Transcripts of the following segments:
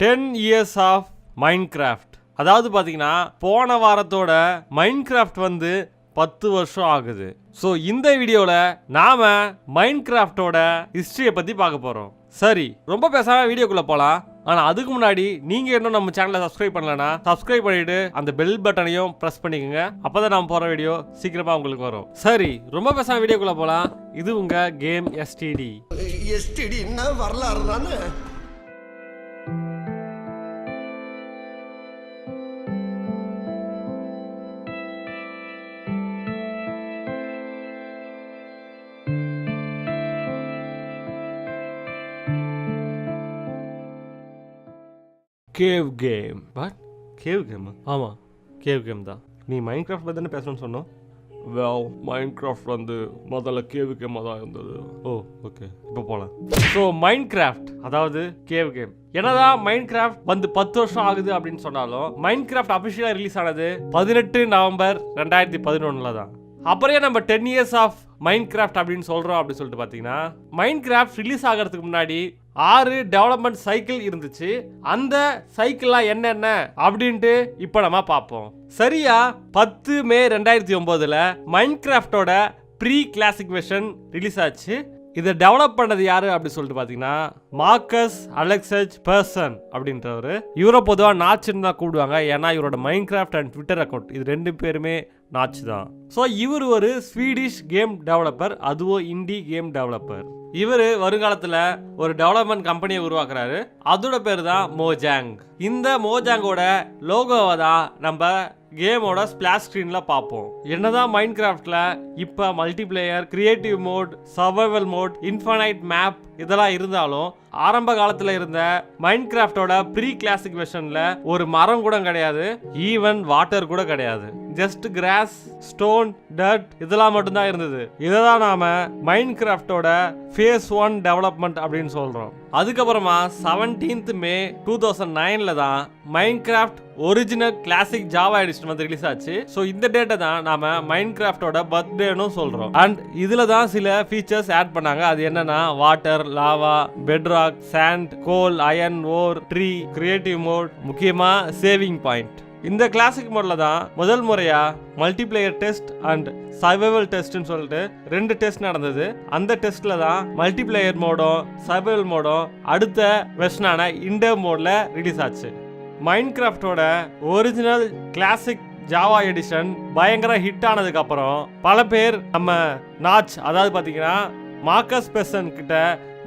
10 years of Minecraft. அதாவது பார்த்தீங்கன்னா போன வாரத்தோட மைன்கிராஃப்ட் வந்து 10 வருஷம் ஆகுது. ஸோ இந்த வீடியோவில் நாம் மைன்கிராஃப்டோட ஹிஸ்ட்ரியை பற்றி பார்க்க போகிறோம். சரி, ரொம்ப பேசாமல் வீடியோக்குள்ளே போகலாம். ஆனால் அதுக்கு முன்னாடி நீங்கள் இன்னும் நம்ம சேனலை சப்ஸ்கிரைப் பண்ணலன்னா சப்ஸ்கிரைப் பண்ணிவிட்டு அந்த பெல் பட்டனையும் ப்ரெஸ் பண்ணிக்கோங்க. அப்போ தான் நான் போகிற வீடியோ சீக்கிரமாக உங்களுக்கு வரும். சரி, ரொம்ப பேசாமல் வீடியோக்குள்ளே போகலாம். இது உங்கள் கேம் எஸ்டிடி. எஸ்டிடின்னா வரலாறு தானே. Cave game. பட் கேவ் கேமா? ஆமாம், கேவ் கேம் தான். நீ மைன்கிராஃப்ட் பற்றி தானே பேசணும்னு சொன்னோம். வெல், மைன்கிராஃப்ட் வந்து முதல்ல கேவ் கேமாக தான் இருந்தது. ஓ ஓகே, இப்போ போகலாம். ஸோ மைன்கிராஃப்ட் அதாவது கேவ் கேம். என்னதான் மைன்கிராஃப்ட் வந்து 10 வருஷம் ஆகுது அப்படின்னு சொன்னாலும் மைன்கிராஃப்ட் அஃபிஷியலாக ரிலீஸ் ஆனது 18 நவம்பர் 2011 தான். அப்புறம் நம்ம 10 years ஆஃப் மைன்கிராஃப்ட் அப்படின்னு சொல்கிறோம் அப்படின்னு சொல்லிட்டு பார்த்தீங்கன்னா, மைன்கிராஃப்ட் ரிலீஸ் ஆகிறதுக்கு முன்னாடி 6 டெவலப்மெண்ட் சைக்கிள் இருந்துச்சு. அந்த சைக்கிள்லாம் என்னென்ன அப்படின்ட்டு இப்போ நம்ம பார்ப்போம். சரியா 10 மே 2009 மைன்கிராஃப்டோட ப்ரீ கிளாசிக் வெர்ஷன் ரிலீஸ் ஆச்சு. இதை டெவலப் பண்ணது யாரு அப்படின்னு சொல்லிட்டு பார்த்தீங்கன்னா, மார்க்கஸ் அலெக்சஸ் பெர்சன் அப்படின்றவர். இவரை பொதுவாக நாச்சுன்னு தான் கூப்பிடுவாங்க. ஏன்னா இவரோட மைன்கிராஃப்ட் அண்ட் ட்விட்டர் அக்கௌண்ட் இது 2 பேருமே நாச்சு தான். ஸோ இவர் ஒரு ஸ்வீடிஷ் கேம் டெவலப்பர், அதுவும் இண்டி கேம் டெவலப்பர். இவர் வருங்காலத்தில் ஒரு டெவலப்மெண்ட் கம்பெனியை உருவாக்குறாரு. அதோட பேர் தான் மோஜாங். இந்த மோஜாங்கோட லோகோவை தான் நம்ம கேமோட ஸ்பிளாஷ் ஸ்க்ரீனில் பார்ப்போம். என்னதான் மைன்கிராஃப்டில் இப்போ multiplayer, creative mode, survival mode, infinite map இதெல்லாம் இருந்தாலும் ஆரம்ப காலத்தில் இருந்த மைன்கிராஃப்டோட ப்ரீ கிளாசிக் வெர்ஷனில் ஒரு மரம் கூட கிடையாது, ஈவன் வாட்டர் கூட கிடையாது. ஜஸ்ட் கிராஸ், ஸ்டோன், டர்ட் இதெல்லாம் மட்டும்தான் இருந்தது. இதை தான் நாம மைன்கிராஃப்டோட ஃபேஸ் 1 டெவலப்மெண்ட் அப்படின்னு சொல்றோம். அதுக்கப்புறமா 17th மே 2009 தான் Minecraft original classic Java edition வந்து ரிலீஸ் ஆச்சு. ஸோ இந்த டேட்டை தான் நாம மைன்கிராஃப்டோட பர்த்டேன்னு சொல்றோம். அண்ட் இதுல தான் சில ஃபீச்சர்ஸ் ஆட் பண்ணாங்க. அது என்னன்னா வாட்டர், லாவா, பெட்ராக், சாண்ட், கோல், அயன், ஓர், ட்ரீ, கிரியேட்டிவ் மோட், முக்கியமா சேவிங் பாயிண்ட். இந்த கிளாசிக் மோட்ல தான் முதல் முறையா மல்டிபிளேயர் டெஸ்ட் அண்ட் சர்வைவல் டெஸ்ட்னு சொல்லிட்டு 2 டெஸ்ட் நடந்தது. அந்த டெஸ்ட்ல தான் மல்டிபிளேயர் மோடும் சர்வைவல் மோடும் அடுத்த வெர்ஷனான இண்டர் மோட்ல ரிலீஸ் ஆச்சு. மைன்கிராஃப்டோட ஒரிஜினல் கிளாசிக் ஜாவா எடிஷன் பயங்கர ஹிட் ஆனதுக்கு அப்புறம் பல பேர் நம்ம நாச் அதாவது பாத்தீங்கன்னா மார்க்கஸ் பெர்சன் கிட்ட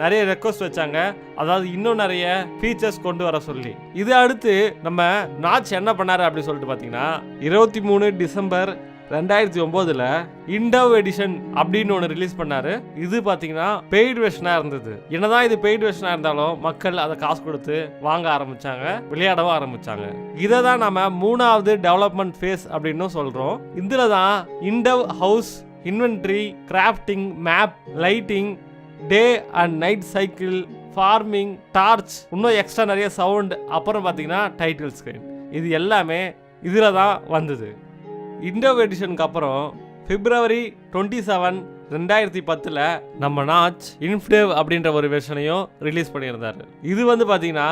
நிறைய ரெக்வஸ்ட் வச்சாங்க. அதாவது இன்னும் நிறைய ஃபீச்சர்ஸ் கொண்டு வர சொல்லி. இது அடுத்து நம்ம நாச் என்ன பண்ணாரு அப்படின்னு சொல்லிட்டு பார்த்தீங்கன்னா, 23 டிசம்பர் 2009 இண்டவ் எடிஷன் அப்படின்னு ஒன்று ரிலீஸ் பண்ணாரு. இது பார்த்தீங்கன்னா பெய்டு வெர்ஷனாக இருந்தது. என்னதான் இது பெய்டு வெர்ஷனாக இருந்தாலும் மக்கள் அதை காசு கொடுத்து வாங்க ஆரம்பிச்சாங்க, விளையாடவும் ஆரம்பிச்சாங்க. இதை தான் நம்ம 3வது டெவலப்மெண்ட் ஃபேஸ் அப்படின்னு சொல்றோம். இதில் தான் Indev house, inventory, crafting, map, lighting, day and night cycle, farming, torch, இன்னும் எக்ஸ்ட்ரா நிறைய சவுண்ட், அப்புறம் பார்த்தீங்கன்னா டைட்டில் ஸ்க்ரீன், இது எல்லாமே இதில் தான் வந்தது. இண்டவ் எடிஷனுக்கு அப்புறம் February 27, 2010 நம்ம நாச் இன்ஃப்டேவ் அப்படின்ற ஒரு வெர்ஷனையும் ரிலீஸ் பண்ணியிருந்தாரு. இது வந்து பார்த்தீங்கன்னா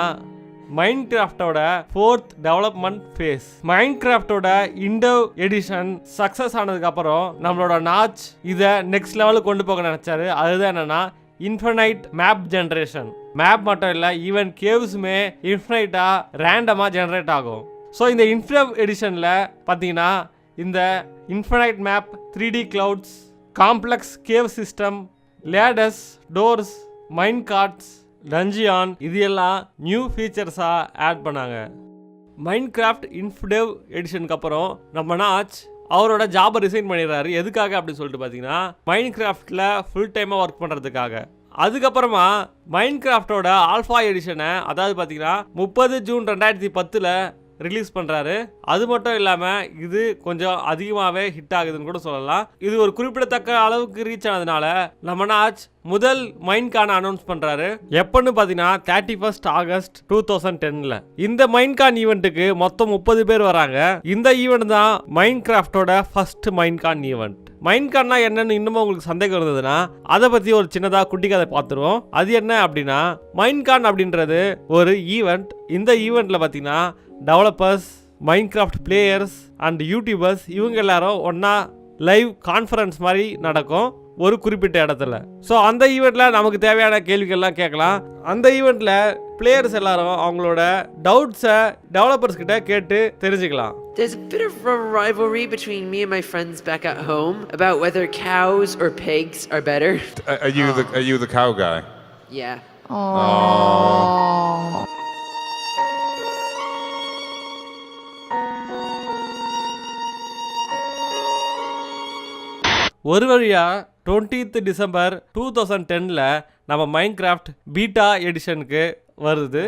மைன்கிராஃப்டோட 4th டெவலப்மெண்ட் ஃபேஸ். மைன்கிராஃப்டோட இண்டவ் எடிஷன் சக்சஸ் ஆனதுக்கு அப்புறம் நம்மளோட நாச் இதை நெக்ஸ்ட் லெவலுக்கு கொண்டு போக நினைச்சாரு. அதுதான் என்னன்னா இன்ஃபனைட் மேப் ஜென்ரேஷன். மேப் மட்டும் இல்லை, ஈவன் கேவ்ஸுமே இன்ஃபனைட்டா ரேண்டமா ஜென்ரேட் ஆகும். ஸோ இந்த இன்ஃப்டவ் எடிஷன்ல பார்த்தீங்கன்னா இந்த infinite map, 3D clouds, complex cave system, ladders, doors, mine carts, dungeon இது எல்லாம் நியூ ஃபீச்சர்ஸா ஆட் பண்ணாங்க. மைன்கிராஃப்ட் இன்ஃப்டேவ் எடிஷனுக்கு அப்புறம் நம்ம நாச் அவரோட ஜாபை ரிசைன் பண்ணிடுறாரு. எதுக்காக அப்படின்னு சொல்லிட்டு பார்த்தீங்கன்னா, மைன்கிராஃப்டில் ஃபுல் டைமாக ஒர்க் பண்ணுறதுக்காக. அதுக்கப்புறமா மைன்கிராஃப்டோட ஆல்ஃபா எடிஷனை அதாவது பார்த்தீங்கன்னா 30 ஜூன் 2010 ரிலீஸ் பண்ணுறாரு. அது மட்டும் இல்லாமல் இது கொஞ்சம் அதிகமாகவே ஹிட் ஆகுதுன்னு கூட சொல்லலாம். இது ஒரு குறிப்பிடத்தக்க அளவுக்கு ரீச் ஆனதுனால நம்ம நாச் முதல் மைன்கான் அனௌன்ஸ் பண்றாரு. எப்பன்னு பாத்தீங்கன்னா 31 ஆகஸ்ட் 2010. இந்த மைன்கான் ஈவெண்ட்டுக்கு மொத்தம் 30 பேர் வராங்க. இந்த ஈவெண்ட் தான் மைன்கிராஃப்டோட ஃபர்ஸ்ட் மைன்கான் ஈவெண்ட். மைன்கான்னா என்னன்னு இன்னமும் உங்களுக்கு சந்தேகம் இருந்ததுன்னா அதை பத்தி ஒரு சின்னதா குட்டி கதை பார்த்துருவோம். அது என்ன அப்படின்னா, மைன்கான் அப்படின்றது ஒரு ஈவெண்ட். இந்த ஈவெண்ட்ல பாத்தீங்கன்னா developers, Minecraft players and YouTubers இவங்க எல்லாரும் ஒன்னா லைவ் கான்ஃபரன்ஸ் மாதிரி நடக்கும் ஒரு குறிப்பிட்ட இடத்துல. ஸோ அந்த ஈவெண்ட்ல நமக்கு தேவையான கேள்விகள்லாம் கேட்கலாம். அந்த ஈவெண்ட்ல பிளேயர்ஸ் எல்லாரும் அவங்களோட டவுட்ஸை டெவலப்பர்ஸ் கிட்ட கேட்டு தெரிஞ்சுக்கலாம். There's a bit of a rivalry between me and my friends back at home about whether cows or pigs are better. Are you the cow guy? Yeah. Oh. ஒரு வழியா 20th டிசம்பர் 2010 நம்ம Minecraft beta எடிஷனுக்கு வருது.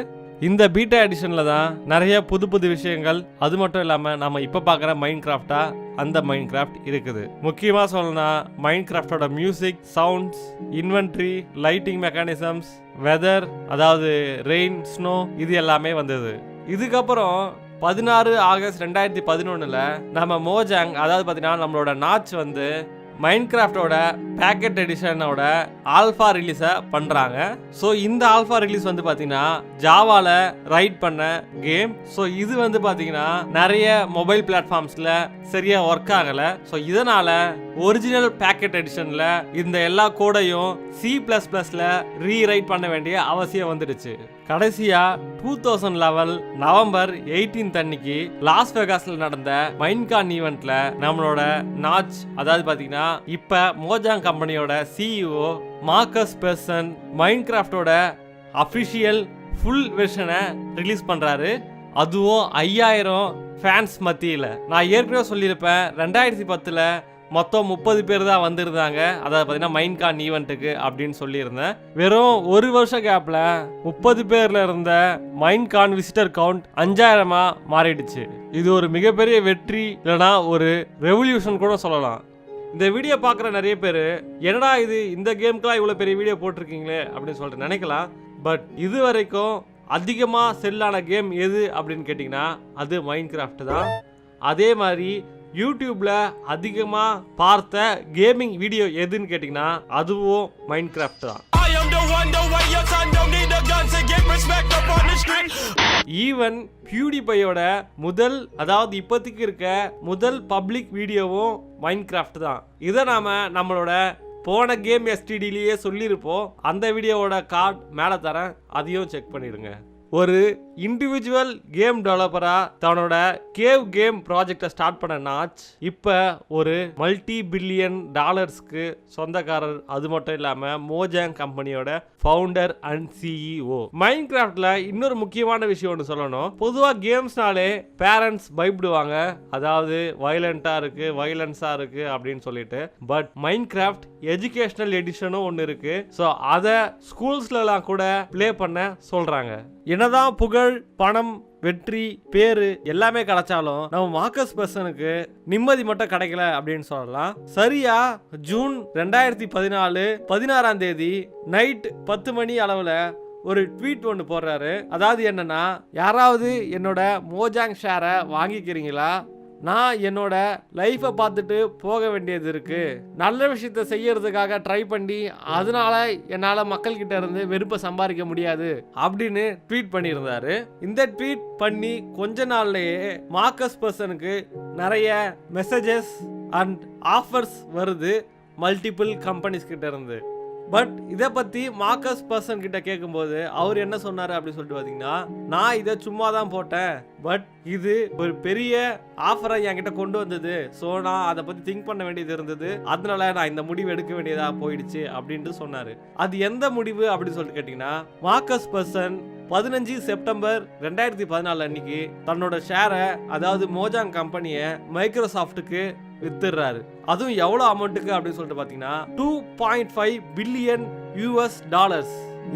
இந்த beta எடிஷனில் தான் நிறைய புது புது விஷயங்கள், அது மட்டும் இல்லாமல் நம்ம இப்போ பார்க்குற மைன்கிராஃப்டா அந்த மைன்கிராஃப்ட் இருக்குது. முக்கியமாக சொல்லணும்னா மைன்கிராஃப்டோட music, sounds, inventory, lighting mechanisms, weather அதாவது ரெயின், ஸ்னோ இது எல்லாமே வந்தது. இதுக்கப்புறம் 16 ஆகஸ்ட் 2011 நம்ம மோஜாங் அதாவது பார்த்தீங்கன்னா நம்மளோட நாச் வந்து மைன்கிராஃப்டோட பேக்கெட் எடிஷனோட ஆல்ஃபா ரிலீஸை பண்ணுறாங்க. ஸோ இந்த ஆல்ஃபா ரிலீஸ் வந்து பார்த்தீங்கன்னா ஜாவால ரைட் பண்ண கேம். ஸோ இது வந்து பார்த்தீங்கன்னா நிறைய மொபைல் பிளாட்ஃபார்ம்ஸில் சரியாக ஒர்க் ஆகலை. ஸோ இதனால் ஒரிஜினல் பேக்கெட் எடிஷனில் இந்த எல்லா கோடையும் C++ல ரீரைட் பண்ண வேண்டிய அவசியம் வந்துடுச்சு. கடைசியாக 2011 நவம்பர் 18 அன்னைக்கு லாஸ் வெகாஸ்ல நடந்த மைன்கான் ஈவெண்ட்ல நம்மளோட நாச் அதாவது பார்த்தீங்கன்னா இப்போ மோஜாங் கம்பெனியோட CEO மார்க்கஸ் பெர்சன் மைன்கிராஃப்டோட அஃபிஷியல் ஃபுல் வெர்ஷனை ரிலீஸ் பண்ணுறாரு. அதுவும் 5000 ஃபேன்ஸ் மத்தியில். நான் ஏற்கனவே சொல்லியிருப்பேன் 2010 மொத்தம் 30 பேர் தான் வந்திருந்தாங்க, அதாவது பார்த்தீங்கன்னா மைன்கான் ஈவெண்ட்டுக்கு அப்படின்னு சொல்லியிருந்தேன். வெறும் ஒரு வருஷம் கேப்பில் 30 பேரில் இருந்த மைன்கான் விசிட்டர் கவுண்ட் 5000 மாறிடுச்சு. இது ஒரு மிகப்பெரிய வெற்றி, இல்லைனா ஒரு ரெவல்யூஷன் கூட சொல்லலாம். இந்த வீடியோ பார்க்குற நிறைய பேர் என்னடா இது இந்த கேமுக்குலாம் இவ்வளோ பெரிய வீடியோ போட்டிருக்கீங்களே அப்படின்னு சொல்லிட்டு நினைக்கலாம். பட் இது வரைக்கும் அதிகமாக செல்லான கேம் எது அப்படின்னு கேட்டிங்கன்னா அது மைன்கிராஃப்ட் தான். அதே மாதிரி யூடியூப்ல அதிகமாக பார்த்த கேமிங் வீடியோ எதுன்னு கேட்டிங்கன்னா அதுவும் மைன்கிராஃப்ட் தான். ஈவன் பியூடிபையோட முதல் அதாவது இப்போதைக்கு இருக்க முதல் பப்ளிக் வீடியோவும் மைன்கிராஃப்ட் தான். இதை நாம நம்மளோட போன கேம் STDலேயே சொல்லியிருப்போம். அந்த வீடியோவோட கார்டு மேலே தரேன், அதையும் செக் பண்ணிடுங்க. ஒரு இண்டிவிஜுவல் கேம் டெவலப்பரா தன்னோட கேவ் கேம் ப்ராஜெக்டை ஸ்டார்ட் பண்ண நாச் இப்போ ஒரு $multi-billion சொந்தக்காரர். அது மட்டும் இல்லாமல் மோஜாங் கம்பெனியோட ஃபவுண்டர் அண்ட் CEO. மைன்கிராஃப்ட்ல இன்னொரு முக்கியமான விஷயம் ஒன்று சொல்லணும். பொதுவாக கேம்ஸ்னாலே பேரண்ட்ஸ் பயப்படுவாங்க, அதாவது வயலன்ஸாக இருக்கு அப்படின்னு சொல்லிட்டு. பட் மைன்கிராஃப்ட் எஜுகேஷனல் எடிஷனும் ஒன்று இருக்கு. ஸோ அதை ஸ்கூல்ஸ்லாம் கூட ப்ளே பண்ண சொல்றாங்க. என்னதான் புகழ், பணம், வெற்றி, பேரு எல்லாமே கிடைச்சாலும் நம்ம மார்க்கஸ் பெர்சனுக்கு நிம்மதி மட்டும் கிடைக்கல அப்படின்னு சொல்லலாம். சரியா ஜூன் 2014 16ஆம் தேதி நைட் 10 மணி அளவில் ஒரு ட்வீட் ஒன்று போடுறாரு. அதாவது என்னன்னா, யாராவது என்னோட மோஜாங் ஷேரை வாங்கிக்கிறீங்களா? நான் என்னோட லைஃப்பை பார்த்துட்டு போக வேண்டியது இருக்கு. நல்ல விஷயத்த செய்யறதுக்காக ட்ரை பண்ணி அதனால என்னால் மக்கள்கிட்ட இருந்து வெறுப்பை சம்பாதிக்க முடியாது அப்படின்னு ட்வீட் பண்ணியிருந்தாரு. இந்த ட்வீட் பண்ணி கொஞ்ச நாள்லயே மார்க்கஸ் பெர்சனுக்கு நிறைய மெசேஜஸ் அண்ட் ஆஃபர்ஸ் வருது மல்டிபிள் கம்பெனிஸ் கிட்ட இருந்து. பட் இதை பற்றி மார்க்கஸ் பெர்சன் கிட்ட கேட்கும்போது அவர் என்ன சொன்னார் அப்படின்னு சொல்லிட்டு பார்த்தீங்கன்னா, நான் இதை சும்மா தான் போட்டேன், பட் இது ஒரு பெரிய ஆஃபரை என்கிட்ட கொண்டு வந்தது. ஸோ நான் அதை பற்றி திங்க் பண்ண வேண்டியது இருந்தது, அதனால நான் இந்த முடிவு எடுக்க வேண்டியதாக போயிடுச்சு அப்படின்ட்டு சொன்னார். அது எந்த முடிவு அப்படின்னு சொல்லிட்டு கேட்டிங்கன்னா, மார்க்கஸ் பெர்சன் 15 செப்டம்பர் 2014 அன்னைக்கு தன்னோட ஷேரை அதாவது மோஜாங் கம்பெனியை மைக்ரோசாஃப்ட்டுக்கு வித்துறாரு. அதுவும் எவ்வளோ அமௌண்ட்டுக்கு அப்படின்னு சொல்லிட்டு பார்த்தீங்கன்னா $2.5 பில்லியன்.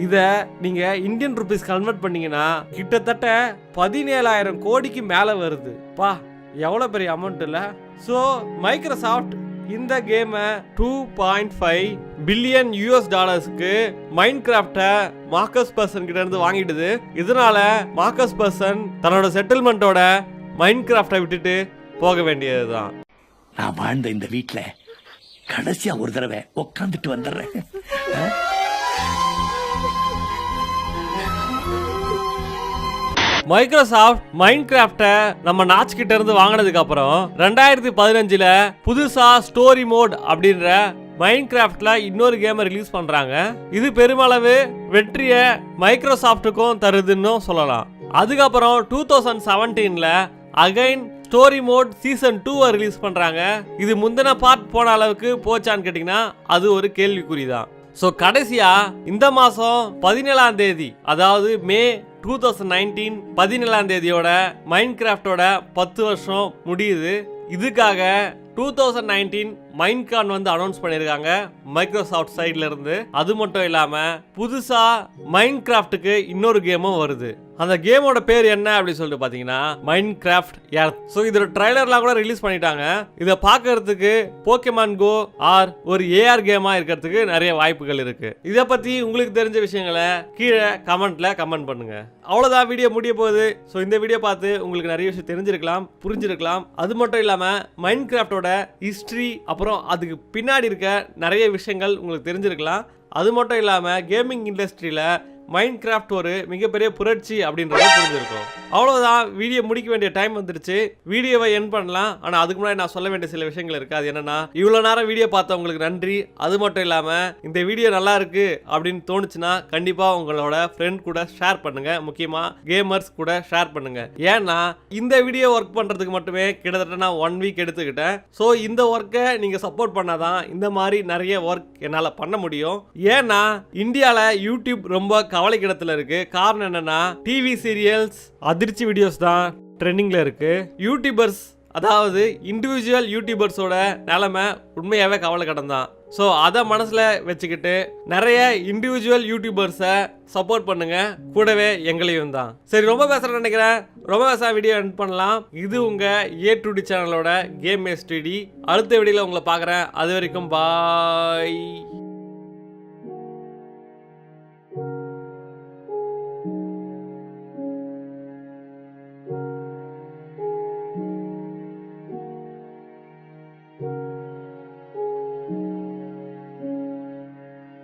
இதை நீங்க இந்தியன் ருபீஸ் கன்வெர்ட் பண்ணீங்கன்னா கிட்டத்தட்ட 17,000 கோடிக்கு மேல வருது. பா எவ்வளவு பெரிய அமௌண்ட் இல்ல. ஸோ மைக்ரோசாஃப்ட் இந்த கேமை $2.5 பில்லியன் மைன்கிராஃப்டை மார்க்கஸ் பர்சன் கிட்ட இருந்து வாங்கிடுது. இதனால மார்க்கஸ் பர்சன் தன்னோட செட்டில்மெண்டோட மைன்கிராஃப்டை விட்டுட்டு போக வேண்டியதுதான். நான் வாழ்ந்த இந்த வீட்டுல கடைசியா ஒரு தடவை உட்காந்துட்டு வந்துடுறேன். மைக்ரோசாஃப்ட் மைன்கிராஃப்டை நம்ம நாச் கிட்ட இருந்து வாங்கினதுக்கு அப்புறம் 2015 புதுசா ஸ்டோரி மோட் அப்படின்ற மைன்கிராஃப்ட்ல இன்னொரு கேமை ரிலீஸ் பண்றாங்க. இது பெருமளவு வெற்றியை மைக்ரோசாஃப்ட்டுக்கும் தருதுன்னு சொல்லலாம். அதுக்கப்புறம் 2017 again story mode season 2 release பண்றாங்க. இது முந்தின பார்ட் போன அளவுக்கு போச்சான்னு கேட்டீங்கன்னா அது ஒரு கேள்விக்குறிதான். ஸோ கடைசியா இந்த மாசம் 17ஆம் தேதி, அதாவது மே 2019 17ஆம் தேதியோட மைன்கிராஃப்டோட 10 வருஷம் முடியுது. இதுக்காக 2019 மைன்கான் வந்து அனௌன்ஸ் பண்ணிருக்காங்க மைக்ரோசாஃப்ட் சைட்ல இருந்து. அது மட்டும் இல்லாம புதுசா மைன்கிராஃப்ட்டுக்கு இன்னொரு கேமும் வருது. அந்த கேமோட பேர் என்ன அப்படின்னு சொல்லிட்டு பாத்தீங்கன்னா மைன்கிராஃப்ட் எர்த். ஸோ இதோட ட்ரைலர்லாம் கூட ரிலீஸ் பண்ணிட்டாங்க. இதை பார்க்கறதுக்கு போக்கேமான் கோ ஆர் ஒரு ஏஆர் கேமா இருக்கிறதுக்கு நிறைய வாய்ப்புகள் இருக்கு. இதை பத்தி உங்களுக்கு தெரிஞ்ச விஷயங்களை கீழே கமெண்ட்ல கமெண்ட் பண்ணுங்க. அவ்வளவுதான், வீடியோ முடிய போகுது. ஸோ இந்த வீடியோ பார்த்து உங்களுக்கு நிறைய விஷயம் தெரிஞ்சிருக்கலாம், புரிஞ்சிருக்கலாம். அது மட்டும் இல்லாம மைன்கிராஃப்டோட ஹிஸ்டரி அப்புறம் அதுக்கு பின்னாடி இருக்க நிறைய விஷயங்கள் உங்களுக்கு தெரிஞ்சிருக்கலாம். அது மட்டும் இல்லாம கேமிங் இண்டஸ்ட்ரியில மைன்கிராஃப்ட் ஒரு மிகப்பெரிய புரட்சி அப்படின்றத புரிஞ்சிருக்கும். அவ்வளவுதான், வீடியோ முடிக்க வேண்டிய டைம் வந்துருச்சு. வீடியோவை எண்ட் பண்ணலாம். ஆனா அதுக்கு முன்னாடி நான் சொல்ல வேண்டிய சில விஷயங்கள் இருக்கு. அது என்னன்னா, இவ்வளவு நேரம் வீடியோ பார்த்தவங்களுக்கு நன்றி. அது மட்டும் இல்லாம இந்த வீடியோ நல்லா இருக்கு அப்படின்னு தோணுச்சுன்னா கண்டிப்பா உங்களோட ஃப்ரெண்ட் கூட ஷேர் பண்ணுங்க. முக்கியமா கேமர்ஸ் கூட ஷேர் பண்ணுங்க. ஏன்னா இந்த வீடியோ ஒர்க் பண்றதுக்கு மட்டுமே கிட்டத்தட்ட நான் 1 வீக் எடுத்துக்கிட்டேன். ஸோ இந்த ஒர்க்கை நீங்க சப்போர்ட் பண்ணாதான் இந்த மாதிரி நிறைய ஒர்க் என்னால பண்ண முடியும். ஏன்னா இந்தியால யூடியூப் ரொம்ப கவலைக்கிடத்துல இருக்கு. காரணம் என்னன்னா, டிவி சீரியல்ஸ் அதிர்ச்சி வீடியோஸ் தான் ட்ரெண்டிங்ல இருக்கு. யூடியூபர்ஸ், அதாவது இண்டிவிஜுவல் யூடியூபர்ஸோட நிலைமை உண்மையாவே கவலைக்கிடம் தான். ஸோ அதை மனசுல வச்சுக்கிட்டு நிறைய இண்டிவிஜுவல் யூடியூபர்ஸை சப்போர்ட் பண்ணுங்க, கூடவே எங்களையும் தான். சரி, ரொம்ப பேசுறேன்னு நினைக்கிறேன். ரொம்ப பேச வீடியோ எண்ட் பண்ணலாம். இது உங்க A2D சேனலோட கேம் STD. அடுத்த வீடியோல உங்களை பார்க்குறேன். அது வரைக்கும் பாய்.